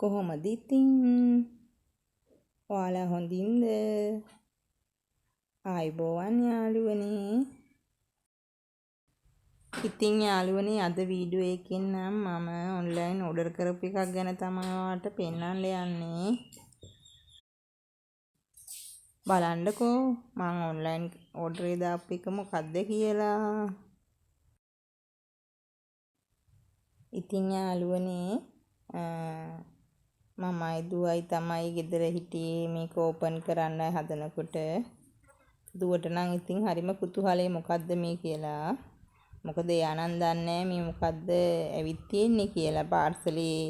කොහොමද ඉතින් ඔයාලා හොඳින්ද? ආයිබෝවන් යාළුවනේ. ඉතින් යාළුවනේ අද වීඩියෝ එකෙන් නම් මම ඔන්ලයින් ඕඩර් කරපු එකක් ගැන තමයි ඔයාලට පෙන්වන්න යන්නේ. බලන්නකෝ මම ඔන්ලයින් ඕඩරේ දාපු එක මොකක්ද කියලා. ඉතින් යාළුවනේ මමයි දුවයි තමයි ගෙදර හිටියේ මේක ඕපන් කරන්න හදනකොට. දුවට නම් ඉතින් හරිම කුතුහලයි මොකද්ද මේ කියලා. මොකද එයා නම් දන්නේ මේ මොකද්ද ඇවිත් තියෙන්නේ කියලා. පාර්සලේ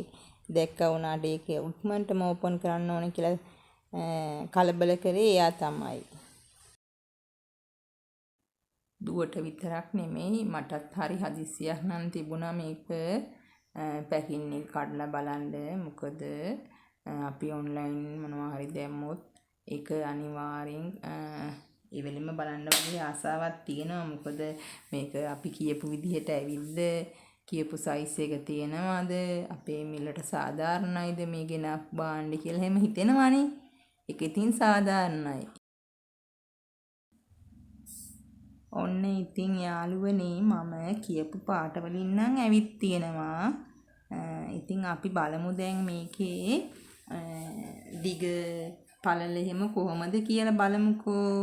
දැක්ක වුණාට ඒක උක්මන්ටම ඕපන් කරන්න ඕනේ කියලා කලබල කරේ එයා තමයි. දුවට විතරක් නෙමෙයි මටත් හරි හදිස්සියක් නම් තිබුණා මේක පැකින් එක කඩලා බලන්න. මොකද අපි ඔන්ලයින් මොනවා හරි දැම්මොත් ඒක අනිවාර්යෙන් ඒ වෙලෙම බලන්න වගේ ආසාවක් තියෙනවා. මොකද මේක අපි කියපු විදිහට ඇවිල්ද කියපු සයිස් එක තියෙනවද අපේ මිලට සාධාරණයිද මේ ගෙනත් බාන්න කියලා හැම හිතෙනවනේ. ඒක ඉතින් සාධාරණයි. ඔන්න ඉතින් යාළුවනේ මම කියපු පාට වලින් නම් ඇවිත් තියෙනවා. ඉතින් අපි බලමු දැන් මේකේ දිග පළල එහෙම කොහොමද කියලා බලමුකෝ.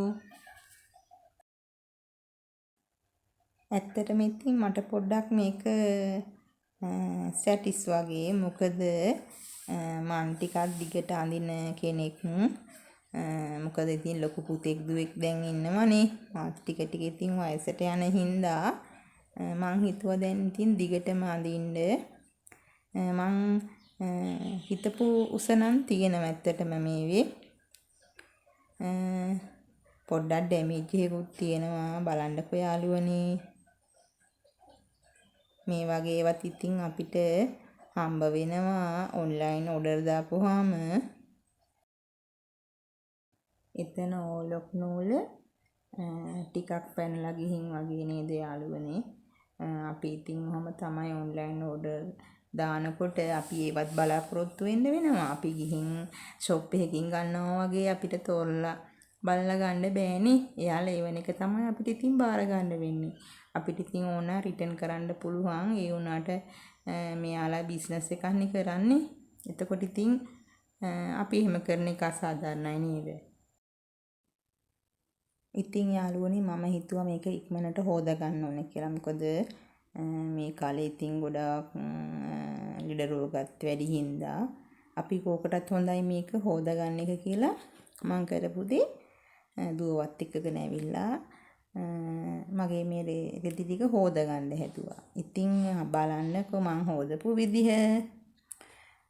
ඇත්තටම ඉතින් මට පොඩ්ඩක් මේක සැටිස් වගේ. මොකද මං ටිකක් දිගට අඳින කෙනෙක්. මොකද ඉතින් ලොකු පුතෙක් දුවෙක් දැන් ඉන්නවනේ. මාත් ටික ටික ඉතින් වයසට යන හින්දා මං හිතුවා දැන් ඉතින් දිගටම අඳින්න. මං හිතපු උස නම් තියෙනවා ඇත්තටම මේවේ. පොඩ්ඩක් ඩැමේජ් එකකුත් තියෙනවා. බලන්නකෝ යාළුවනේ. මේ වගේ ඒවත් ඉතින් අපිට හම්බ වෙනවා ඔන්ලයින් ඕඩර් දාපුවාම. එතන ඕලොක් නූල ටිකක් පැනලා ගිහින් වගේ නේද යාළුවනේ. අපි ඉතින් ඔහම තමයි ඔන්ලයින් ඕඩර් දානකොට අපි ඒවත් බලාපොරොත්තු වෙන්න වෙනවා. අපි ගිහින් ෂොප් එකකින් ගන්නවා වගේ අපිට තෝරලා බලලා ගන්න බෑනේ. එයාලා ඒවන එක තමයි අපිට ඉතින් බාර ගන්න වෙන්නේ. අපිට ඉතින් ඕන රිටර්න් කරන්න පුළුවන්. ඒ වුණාට මෙයාලා බිස්නස් එකක් නේ කරන්නේ. එතකොට ඉතින් අපි එහෙම කරන එක අසාධාරණයි නේද? ඉතින් යාළුවනේ මම හිතුවා මේක ඉක්මනට හොද ගන්න ඕනේ කියලා. මොකද මේ කාලේ ඉතින් ගොඩාක් ලෙඩ රෝගත් වැඩි හින්දා අපි කෝකටත් හොඳයි මේක හොද ගන්න එක කියලා මං කරපු දේ දුවවත් එක්කගෙන ඇවිල්ලා මගේ මේ රෙදි ටික හොද ගන්න හැදුවා. ඉතින් බලන්නකෝ මං හොදපු විදිහ.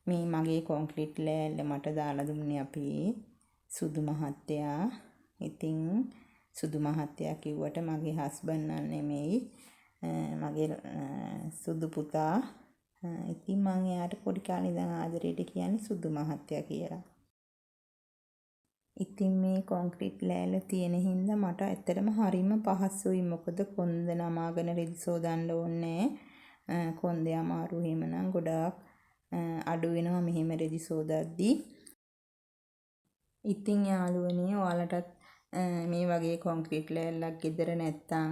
මේ මගේ කොන්ක්‍රීට් ලෑල්ල මට දාලා දුන්නේ අපි සුදු මහත්තයා. ඉතින් සුදු මහත්තයා කිව්වට මගේ හස්බන්ඩ් නන් නෙමෙයි. මගේ සුදු පුතා. ඉතින් මං එයාට පොඩි කාලේ ඉඳන් ආදරේට කියන්නේ සුදු මහත්තයා කියලා. ඉතින් මේ කොන්ක්‍රීට් ලෑල්ල තියෙන හින්දා මට ඇත්තටම හරිම පහසුයි. මොකද කොන්ද නමාගෙන රෙදි සෝදන්න ඕනේ. කොන්දේ අමාරු එහෙමනම් ගොඩාක් අඩු වෙනවා මෙහෙම රෙදි සෝදද්දී. ඉතින් යාළුවනේ ඔයාලටත් මේ වගේ කොන්ක්‍රීට් ලෑල්ලක් ගෙදර නැත්තම්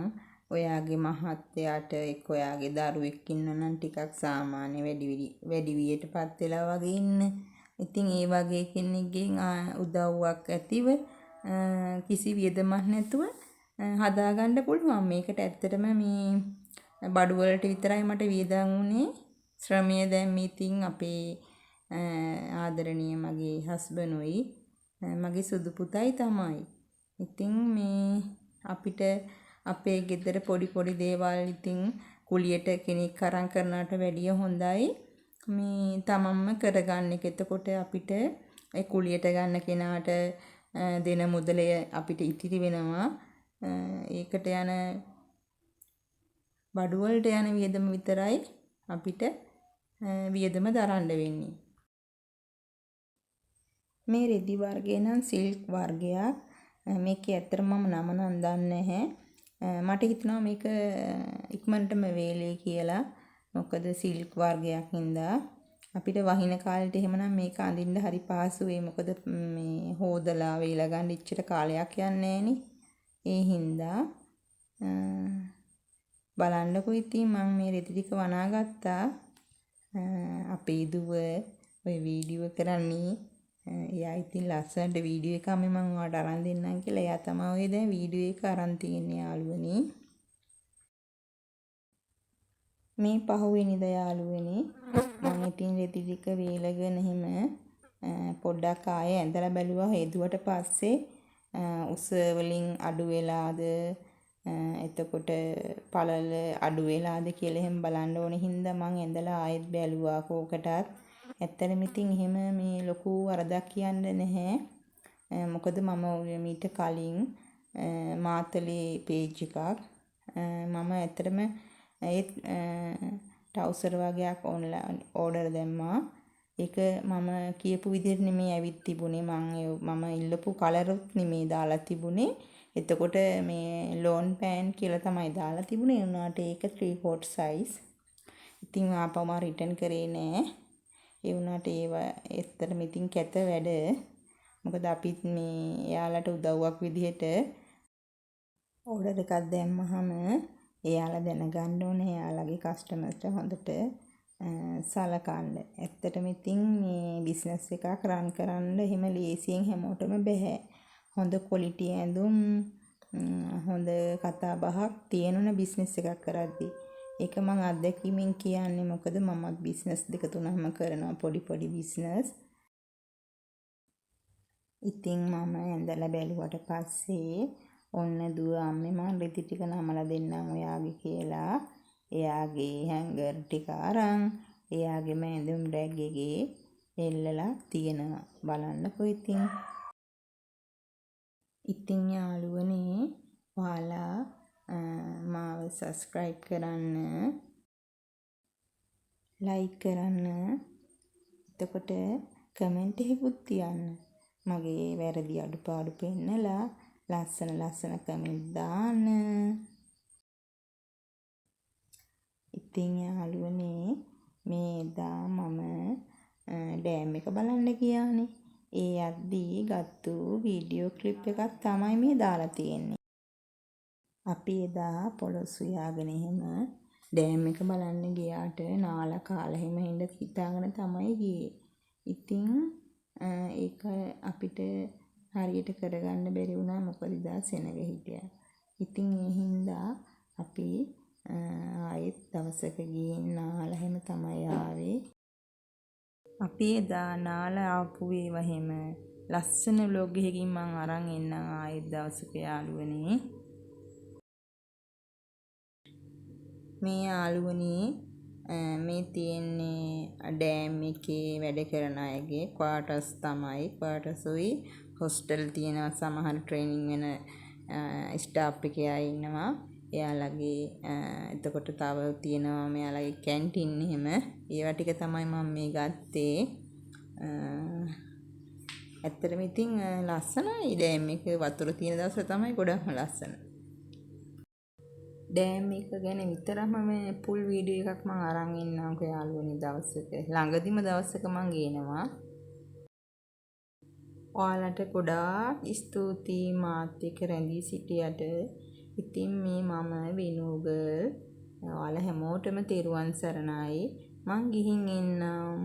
ඔයාගේ මහත්තයාට එක්ක ඔයාගේ දරුවෙක් ඉන්නනම් ටිකක් සාමාන්‍ය වැඩි වියටපත් වෙලා වගේ ඉන්න. ඉතින් ඒ වගේ කෙනෙක්ගෙන් උදව්වක් ඇතිව කිසි වියදමක් නැතුව හදාගන්න පුළුවන්. මේකට ඇත්තටම මේ බඩු වලට විතරයි මට වියදම් වුණේ. ශ්‍රමය දැන් ඉතින් අපේ ආදරණීය මගේ හස්බන්ඩ්ුයි මගේ සුදු පුතයි තමයි. ඉතින් මේ අපිට අපේ ගෙදර පොඩි දේවල් ඉතින් කුලියට කෙනෙක් අරන් කරනවට වැඩිය හොඳයි මේ තමන්ම කරගන්න එක. එතකොට අපිට ඒ කුලියට ගන්න කෙනාට දෙන මුදලය අපිට ඉතිරි වෙනවා. ඒකට යන බඩු වලට යන වියදම විතරයි අපිට වියදම දරන්න වෙන්නේ. මේ රෙදි වර්ගය නම් සිල්ක් වර්ගයක්. මේකේ ඇත්තටම මම නම නම් දන්නේ නැහැ. මට හිතෙනවා මේක ඉක්මනටම වේලේ කියලා. මොකද සිල්ක් වර්ගයක් හින්දා අපිට වහින කාලෙට එහෙමනම් මේක අඳින්න හරි පහසුයි. මොකද මේ හොදලා වේලා ගන්න ඉච්චර කාලයක් යන්නේ නැහෙනි. ඒ හින්දා බලන්නකෝ ඉතින් මම මේ රෙදි ටික වනාගත්තා. අපේ දුව ඔය වීඩියෝ කරන්නේ. එයා ඉතින් ලස්සනට වීඩියෝ එකක් මම ඔයාලට අරන් දෙන්නම් කියලා. එයා තමයි ඔය දැන් වීඩියෝ එක අරන් තියන්නේ යාළුවනි. මේ පහුවෙනිදා යාළුවනි මම ඉතින් රෙදි ටික වේලගෙන එහෙම පොඩ්ඩක් ආයේ ඇඳලා බැලුවා. හේදුවට පස්සේ උස වලින් අඩු වෙලාද එතකොට පළල අඩු වෙලාද කියලා එහෙම බලන්න ඕන හින්දා මං ඇඳලා ආයෙත් බැලුවා කෝකටත්. ඇත්තටම ඉතින් එහෙම මේ ලොකු වරදක් කියන්න නැහැ. මොකද මම මීට කලින් මාතලේ පේජ් එකක් මම ඇත්තටම ඒත් ටවුසර් වගේක් ඔන්ලයින් ඕඩර් දැම්මා. ඒක මම කියපු විදිහට නෙමෙයි ඇවිත් තිබුණේ. මම ඉල්ලපු කලරුත් නෙමෙයි දාලා තිබුණේ. එතකොට මේ ලෝන් පෑන් කියලා තමයි දාලා තිබුණේ. ඒ වුණාට ඒක 3/4 size. ඉතින් ආපහුම රිටර්න් කරේ නෑ. ඒ වුණාට ඒව ඇත්තටම ඉතින් කැත වැඩ. මොකද අපිත් මේ එයාලට උදව්වක් විදිහට ඕඩර් එකක් දැම්මහම එයාලා දැනගන්න ඕනේ එයාලගේ කස්ටමර්ස්ට හොඳට සලකන්න. ඇත්තටම ඉතින් මේ බිස්නස් එකක් රන් කරන්න එහෙම ලේසියෙන් හැමෝටම බෑ. හොඳ ක්වොලිටි ඇඳුම් හොඳ කතා බහක් තියෙනුන බිස්නස් එකක් කරද්දී. ඒක මම අත්දැකීමෙන් කියන්නේ. මොකද මමත් බිස්නස් දෙක තුනක්ම කරනවා පොඩි බිස්නස්. ඉතින් මම ඇඳලා බැලුවට පස්සේ ඔන්න දුව අම්මේ මං රෙදි ටික නමලා දෙන්නම් ඔයාගේ කියලා. එයාගේ හැංගර් ටික අරන් එයාගේම ඇඳුම් රැග් එකේ එල්ලලා තියෙනවා. බලන්නකෝ ඉතින්. ඉතින් යාළුවනේ ඔයාලා මාව සබ්ස්ක්‍රයිබ් කරන්න, ලයික් කරන්න, එතකොට කමෙන්ට් එකකුත් තියන්න. මගේ වැරදි අඩුපාඩු පෙන්නලා ලස්සන කමෙන්ට් දාන්න. ඉතින් යාළුවනේ මේ එදා මම ඩෑම් එක බලන්න ගියානේ. ඒ යද්දී ගත්තු වීඩියෝ ක්ලිප් එකක් තමයි මේ දාලා තියෙන්නේ. අපි එදා පොළොස් උයාගෙන එහෙම ඩෑම් එක බලන්න ගියාට නාලා කාලා එහෙම හින්දා හිතාගෙන තමයි ගියේ. ඉතින් ඒක අපිට හරියට කරගන්න බැරි වුණා. මොකද ඉදා සෙනග හිටියා. ඉතින් ඒ හින්දා අපි ආයෙත් දවසක ගිහින් නාලා එහෙම තමයි ආවේ. අපි එදා නාලා ආපු ඒවා එහෙම ලස්සන vlog එකකින් මං අරන් එන්නම් ආයෙත් දවසක යාළුවනේ. මේ යාළුවනේ මේ තියෙන්නේ ඩෑම් එකේ වැඩ කරන අයගේ ක්වාටර්ස් තමයි. ක්වාටර්ස් උයි හොස්ටල් තියෙනවා. සමහර ට්‍රේනින් වෙන ස්ටාෆ් එකේ අය ඉන්නවා. එයාලගේ එතකොට තව තියෙනවා මෙයාලගේ කැන්ටින් එහෙම. ඒවා ටික තමයි මම මේ ගත්තේ. ඇත්තටම ඉතින් ලස්සනයි ඩෑම් එක. වතුර තියෙන දවස් තමයි ගොඩක්ම ලස්සන. ඩෑම් එක ගැන විතරම මේ පුල් වීඩියෝ එකක් මම අරන් ඉන්නම්කෝ යාළුවනේ දවසක. ළඟදිම දවසක මම ගේනවා. ඔයාලට ගොඩාක් ස්තුතියි මාත් එක්ක රැඳී සිටියට. ඉතින් මේ මම විනෝගල්. ඔයාලා හැමෝටම තෙරුවන් සරණයි. මං ගිහින් එන්නම්.